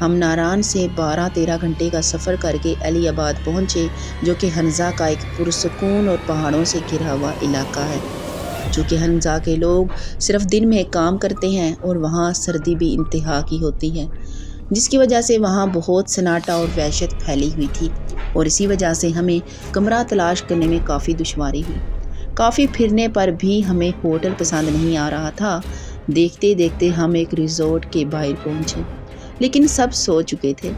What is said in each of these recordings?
ہم ناران سے 12-13 گھنٹے کا سفر کر کے علی آباد پہنچے، جو کہ حنزہ کا ایک پرسکون اور پہاڑوں سے گھرا ہوا علاقہ ہے۔ چونکہ حنزہ کے لوگ صرف دن میں کام کرتے ہیں اور وہاں سردی بھی انتہا کی ہوتی ہے، جس کی وجہ سے وہاں بہت سناٹا اور وحشت پھیلی ہوئی تھی، اور اسی وجہ سے ہمیں کمرہ تلاش کرنے میں کافی دشواری ہوئی۔ کافی پھرنے پر بھی ہمیں ہوٹل پسند نہیں آ رہا تھا۔ دیکھتے دیکھتے ہم ایک ریزورٹ کے باہر پہنچے، لیکن سب سو چکے تھے۔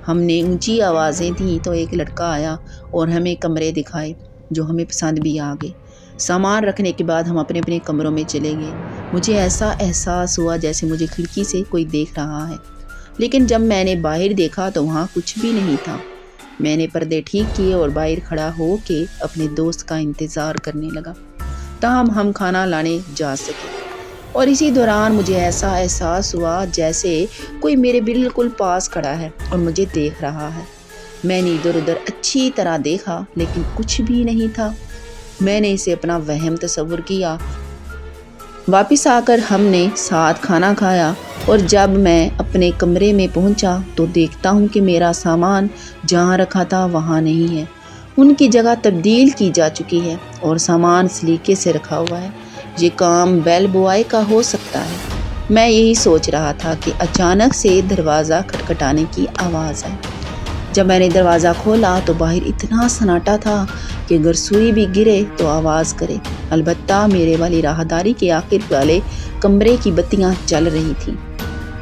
ہم نے اونچی آوازیں دیں تو ایک لڑکا آیا اور ہمیں کمرے دکھائے، جو ہمیں پسند بھی آ گئے۔ سامان رکھنے کے بعد ہم اپنے اپنے کمروں میں چلے گئے۔ مجھے ایسا احساس ہوا جیسے مجھے کھڑکی سے کوئی دیکھ رہا ہے، لیکن جب میں نے باہر دیکھا تو وہاں کچھ بھی نہیں تھا۔ میں نے پردے ٹھیک کیے اور باہر کھڑا ہو کے اپنے دوست کا انتظار کرنے لگا تاہم ہم کھانا لانے جا سکے، اور اسی دوران مجھے ایسا احساس ہوا جیسے کوئی میرے بالکل پاس کھڑا ہے اور مجھے دیکھ رہا ہے۔ میں نے ادھر ادھر اچھی طرح دیکھا لیکن کچھ بھی نہیں تھا۔ میں نے اسے اپنا وہم تصور کیا۔ واپس آ کر ہم نے ساتھ کھانا کھایا، اور جب میں اپنے کمرے میں پہنچا تو دیکھتا ہوں کہ میرا سامان جہاں رکھا تھا وہاں نہیں ہے، ان کی جگہ تبدیل کی جا چکی ہے اور سامان سلیقے سے رکھا ہوا ہے۔ یہ کام بیل بوائے کا ہو سکتا ہے۔ میں یہی سوچ رہا تھا کہ اچانک سے دروازہ کھٹکھٹانے کی آواز آئی۔ جب میں نے دروازہ کھولا تو باہر اتنا سناٹا تھا کہ اگر سوئی بھی گرے تو آواز کرے۔ البتہ میرے والی راہداری کے آخر والے کمرے کی بتیاں چل رہی تھیں،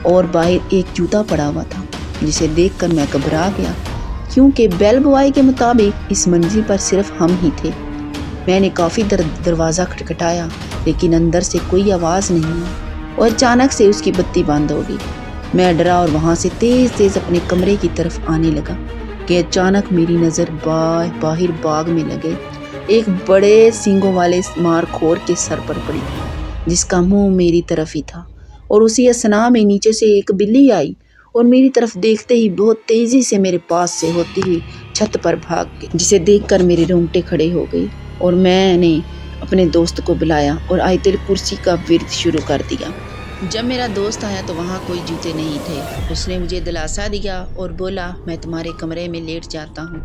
اور باہر ایک جوتا پڑا ہوا تھا، جسے دیکھ کر میں گھبرا گیا، کیونکہ بیل بوائے کے مطابق اس منزل پر صرف ہم ہی تھے۔ میں نے کافی دروازہ کھٹکھٹایا لیکن اندر سے کوئی آواز نہیں آئی، اور اچانک سے اس کی بتی بند ہو گئی۔ میں ڈرا اور وہاں سے تیز تیز اپنے کمرے کی طرف آنے لگا کہ اچانک میری نظر باہر باغ میں لگے ایک بڑے سینگوں والے مار خور کے سر پر پڑی، جس کا منہ میری طرف ہی تھا، اور اسی اثنا میں نیچے سے ایک بلی آئی اور میری طرف دیکھتے ہی بہت تیزی سے میرے پاس سے ہوتی ہوئی چھت پر بھاگ گئی، جسے دیکھ کر میرے رونگٹے کھڑے ہو گئے، اور میں نے اپنے دوست کو بلایا اور آیت الکرسی کا ورد شروع کر دیا۔ جب میرا دوست آیا تو وہاں کوئی جوتے نہیں تھے۔ اس نے مجھے دلاسا دیا اور بولا میں تمہارے کمرے میں لیٹ جاتا ہوں،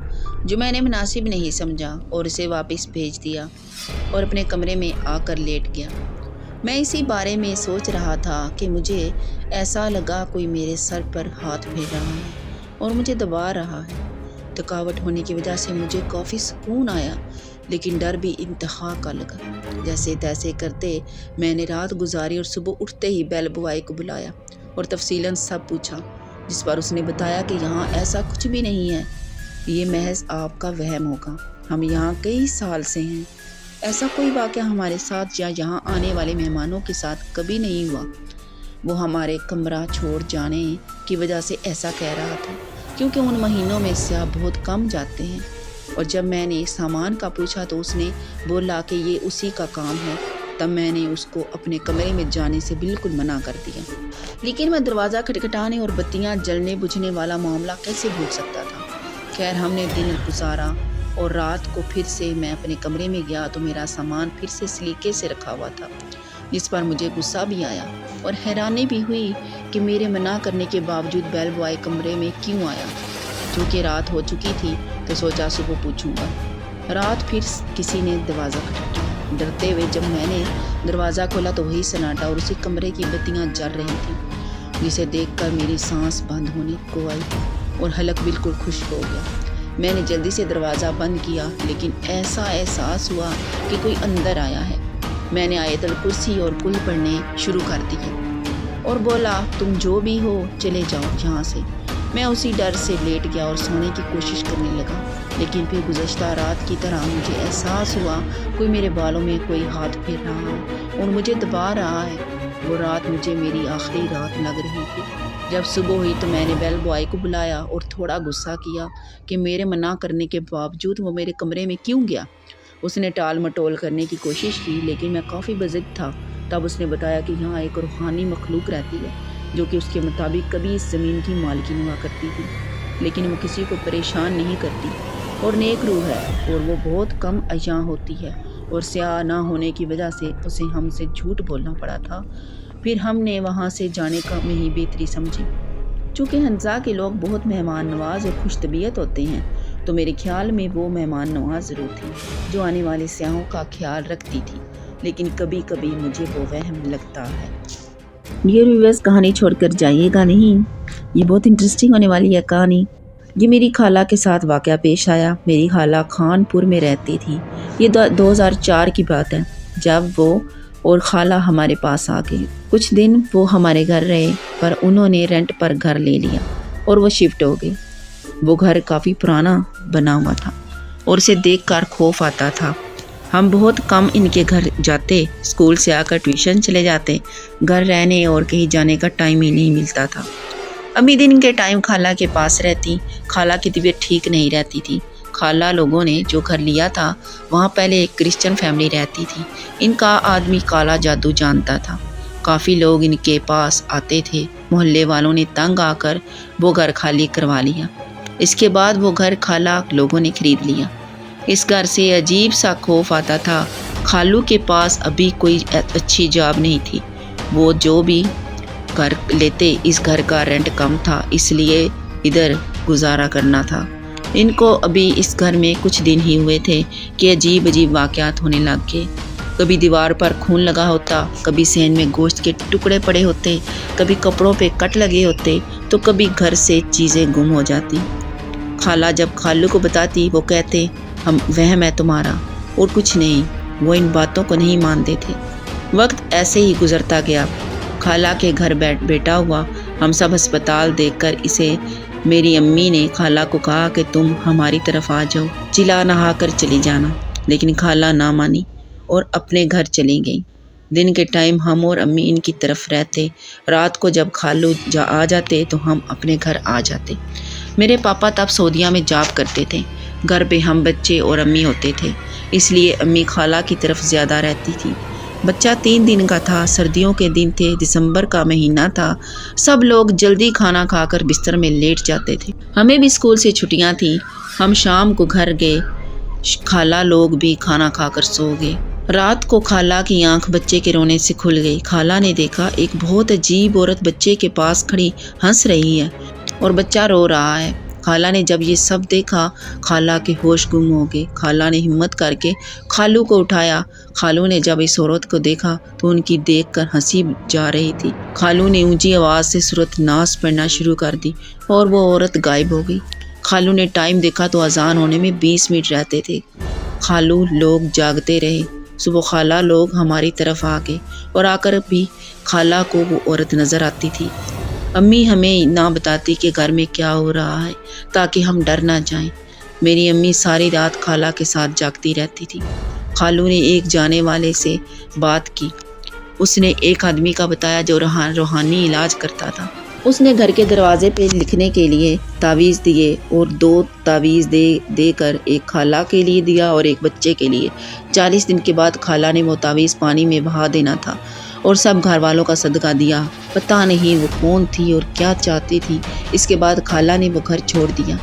جو میں نے مناسب نہیں سمجھا اور اسے واپس بھیج دیا اور اپنے کمرے میں آ کر لیٹ گیا۔ میں اسی بارے میں سوچ رہا تھا کہ مجھے ایسا لگا کوئی میرے سر پر ہاتھ پھیر رہا ہے اور مجھے دبا رہا ہے۔ تھکاوٹ ہونے کی وجہ سے مجھے کافی سکون آیا، لیکن ڈر بھی انتہا کا لگا۔ جیسے تیسے کرتے میں نے رات گزاری اور صبح اٹھتے ہی بیل بوائے کو بلایا اور تفصیلاً سب پوچھا، جس پر اس نے بتایا کہ یہاں ایسا کچھ بھی نہیں ہے، یہ محض آپ کا وہم ہوگا، ہم یہاں کئی سال سے ہیں، ایسا کوئی واقعہ ہمارے ساتھ یا یہاں آنے والے مہمانوں کے ساتھ کبھی نہیں ہوا۔ وہ ہمارے کمرہ چھوڑ جانے کی وجہ سے ایسا کہہ رہا تھا، کیونکہ ان مہینوں میں سیاح بہت کم جاتے ہیں، اور جب میں نے سامان کا پوچھا تو اس نے بولا کہ یہ اسی کا کام ہے۔ تب میں نے اس کو اپنے کمرے میں جانے سے بالکل منع کر دیا، لیکن میں دروازہ کھٹکھٹانے اور بتیاں جلنے بجھنے والا معاملہ کیسے بھول سکتا تھا۔ خیر ہم نے دن گزارا، اور رات کو پھر سے میں اپنے کمرے میں گیا تو میرا سامان پھر سے سلیقے سے رکھا ہوا تھا، جس پر مجھے غصہ بھی آیا اور حیرانی بھی ہوئی کہ میرے منع کرنے کے باوجود بیل بوائے کمرے میں کیوں آیا۔ چونکہ رات ہو چکی تھی تو سوچا صبح پوچھوں گا۔ رات پھر کسی نے دروازہ کھٹکھٹایا۔ ڈرتے ہوئے جب میں نے دروازہ کھولا تو وہی سناٹا اور اسی کمرے کی بتیاں جل رہی تھیں، جسے دیکھ کر میری سانس بند ہونے کو آئی اور حلق بالکل خشک ہو گیا۔ میں نے جلدی سے دروازہ بند کیا، لیکن ایسا احساس ہوا کہ کوئی اندر آیا ہے۔ میں نے آیت الکرسی اور کل پڑھنے شروع کر دیے اور بولا تم جو بھی ہو چلے جاؤ یہاں سے۔ میں اسی ڈر سے لیٹ گیا اور سونے کی کوشش کرنے لگا، لیکن پھر گزشتہ رات کی طرح مجھے احساس ہوا کوئی میرے بالوں میں کوئی ہاتھ پھیر رہا ہے اور مجھے دبا رہا ہے۔ وہ رات مجھے میری آخری رات لگ رہی تھی۔ جب صبح ہوئی تو میں نے بیل بوائے کو بلایا اور تھوڑا غصہ کیا کہ میرے منع کرنے کے باوجود وہ میرے کمرے میں کیوں گیا۔ اس نے ٹال مٹول کرنے کی کوشش کی، لیکن میں کافی بضد تھا۔ تب اس نے بتایا کہ یہاں ایک روحانی مخلوق رہتی ہے، جو کہ اس کے مطابق کبھی اس زمین کی مالکین ہوا کرتی تھی، لیکن وہ کسی کو پریشان نہیں کرتی اور نیک روح ہے، اور وہ بہت کم عیاں ہوتی ہے، اور سیاہ نہ ہونے کی وجہ سے اسے ہم سے جھوٹ بولنا پڑا تھا۔ پھر ہم نے وہاں سے جانے کا میں ہی بہتری سمجھی۔ چونکہ حنزہ کے لوگ بہت مہمان نواز اور خوش طبیعت ہوتے ہیں تو میرے خیال میں وہ مہمان نواز ضرور تھی جو آنے والے سیاحوں کا خیال رکھتی تھی، لیکن کبھی کبھی مجھے وہ وہم لگتا ہے۔ ڈیئر ویورز، کہانی چھوڑ کر جائیے گا نہیں، یہ بہت انٹرسٹنگ ہونے والی ہے کہانی۔ یہ میری خالہ کے ساتھ واقعہ پیش آیا۔ میری خالہ خان پور میں رہتی تھی۔ یہ 2004 کی بات ہے جب وہ اور خالہ ہمارے پاس آ گئے۔ کچھ دن وہ ہمارے گھر رہے، پر انہوں نے رینٹ پر گھر لے لیا اور وہ شفٹ ہو گئے۔ وہ گھر کافی پرانا بنا ہوا تھا اور اسے دیکھ کر خوف آتا تھا۔ ہم بہت کم ان کے گھر جاتے، اسکول سے آ کر ٹیوشن چلے جاتے، گھر رہنے اور کہیں جانے کا ٹائم ہی نہیں ملتا تھا۔ امی دن کے ٹائم خالہ کے پاس رہتی۔ خالہ کی طبیعت ٹھیک نہیں رہتی تھی۔ خالہ لوگوں نے جو گھر لیا تھا وہاں پہلے ایک کرسچن فیملی رہتی تھی۔ ان کا آدمی کالا جادو جانتا تھا۔ کافی لوگ ان کے پاس آتے تھے۔ محلے والوں نے تنگ آ کر وہ گھر خالی کروا لیا۔ اس کے بعد وہ گھر خالہ لوگوں نے خرید لیا۔ اس گھر سے عجیب سا خوف آتا تھا۔ خالو کے پاس ابھی کوئی اچھی جاب نہیں تھی۔ وہ جو بھی گھر لیتے، اس گھر کا رینٹ کم تھا، اس لیے ادھر گزارا کرنا تھا۔ ان کو ابھی اس گھر میں کچھ دن ہی ہوئے تھے کہ عجیب عجیب واقعات ہونے لگ گئے۔ کبھی دیوار پر خون لگا ہوتا، کبھی صحن میں گوشت کے ٹکڑے پڑے ہوتے، کبھی کپڑوں پہ کٹ لگے ہوتے، تو کبھی گھر سے چیزیں گم ہو جاتی۔ خالہ جب خالو کو بتاتی، وہ کہتے ہم وہم ہے تمہارا اور کچھ نہیں۔ وہ ان باتوں کو نہیں مانتے تھے۔ وقت ایسے ہی گزرتا گیا۔ خالہ کے گھر بیٹا ہوا ہم سب ہسپتال دیکھ کر اسے میری امی نے خالہ کو کہا کہ تم ہماری طرف آ جاؤ، چلا نہا کر چلی جانا، لیکن خالہ نہ مانی اور اپنے گھر چلی گئی۔ دن کے ٹائم ہم اور امی ان کی طرف رہتے، رات کو جب خالو آ جاتے تو ہم اپنے گھر آ جاتے۔ میرے پاپا تب سعودیہ میں جاب کرتے تھے۔ گھر پہ ہم بچے اور امی ہوتے تھے، اس لیے امی خالہ کی طرف زیادہ رہتی تھی۔ بچہ 3 دن کا تھا، سردیوں کے دن تھے، دسمبر کا مہینہ تھا، سب لوگ جلدی کھانا کھا کر بستر میں لیٹ جاتے تھے۔ ہمیں بھی اسکول سے چھٹیاں تھیں۔ ہم شام کو گھر گئے، خالہ لوگ بھی کھانا کھا کر سو گئے۔ رات کو خالہ کی آنکھ بچے کے رونے سے کھل گئی۔ خالہ نے دیکھا ایک بہت عجیب عورت بچے کے پاس کھڑی ہنس رہی ہے اور بچہ رو رہا ہے۔ خالہ نے جب یہ سب دیکھا، خالہ کے ہوش گم ہو گئے۔ خالہ نے ہمت کر کے خالو کو اٹھایا۔ خالو نے جب اس عورت کو دیکھا تو ان کی دیکھ کر ہنسی جا رہی تھی۔ خالو نے اونچی آواز سے سورۃ الناس پڑھنا شروع کر دی اور وہ عورت غائب ہو گئی۔ خالو نے ٹائم دیکھا تو اذان ہونے میں 20 منٹ رہتے تھے۔ خالو لوگ جاگتے رہے۔ صبح خالہ لوگ ہماری طرف آ گئے اور آ کر بھی خالہ کو وہ عورت نظر آتی تھی۔ امی ہمیں نہ بتاتی کہ گھر میں کیا ہو رہا ہے تاکہ ہم ڈر نہ جائیں۔ میری امی ساری رات خالہ کے ساتھ جاگتی رہتی تھی۔ خالو نے ایک جانے والے سے بات کی۔ اس نے ایک آدمی کا بتایا جو روحانی علاج کرتا تھا۔ اس نے گھر کے دروازے پہ لکھنے کے لیے تعویذ دیے اور 2 تعویذ دے کر ایک خالہ کے لیے دیا اور ایک بچے کے لیے۔ 40 دن کے بعد خالہ نے وہ تعویذ پانی میں بہا دینا تھا اور سب گھر والوں کا صدقہ دیا۔ پتہ نہیں وہ کون تھی اور کیا چاہتی تھی۔ اس کے بعد خالہ نے وہ گھر چھوڑ دیا۔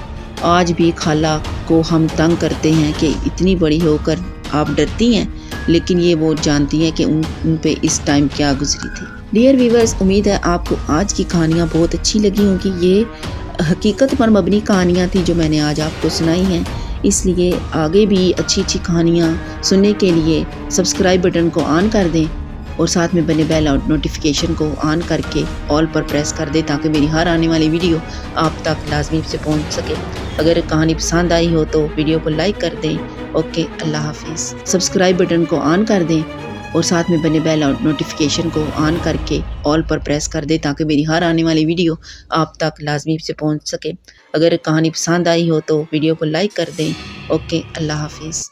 آج بھی خالہ کو ہم تنگ کرتے ہیں کہ اتنی بڑی ہو کر آپ ڈرتی ہیں، لیکن یہ وہ جانتی ہیں کہ ان پہ اس ٹائم کیا گزری تھی۔ ڈیئر ویورز، امید ہے آپ کو آج کی کہانیاں بہت اچھی لگی ہوں گی۔ یہ حقیقت پر مبنی کہانیاں تھیں جو میں نے آج آپ کو سنائی ہیں، اس لیے آگے بھی اچھی اچھی کہانیاں سننے کے لیے سبسکرائب بٹن کو آن کر دیں اور ساتھ میں بنے بیل نوٹیفیکیشن کو آن کر کے آل پر پریس کر دیں تاکہ میری ہر آنے والی ویڈیو آپ تک لازمی سے پہنچ سکے۔ اگر کہانی پسند آئی ہو تو ویڈیو کو لائک کر دیں۔ اوکے، اللہ حافظ۔ سبسکرائب بٹن کو آن کر دیں اور ساتھ میں بنے بیل نوٹیفیکیشن کو آن کر کے آل پر پریس کر دیں تاکہ میری ہر آنے والی ویڈیو آپ تک لازمی سے پہنچ سکے۔ اگر کہانی پسند آئی ہو تو ویڈیو کو لائک کر دیں۔ اوکے، اللہ حافظ۔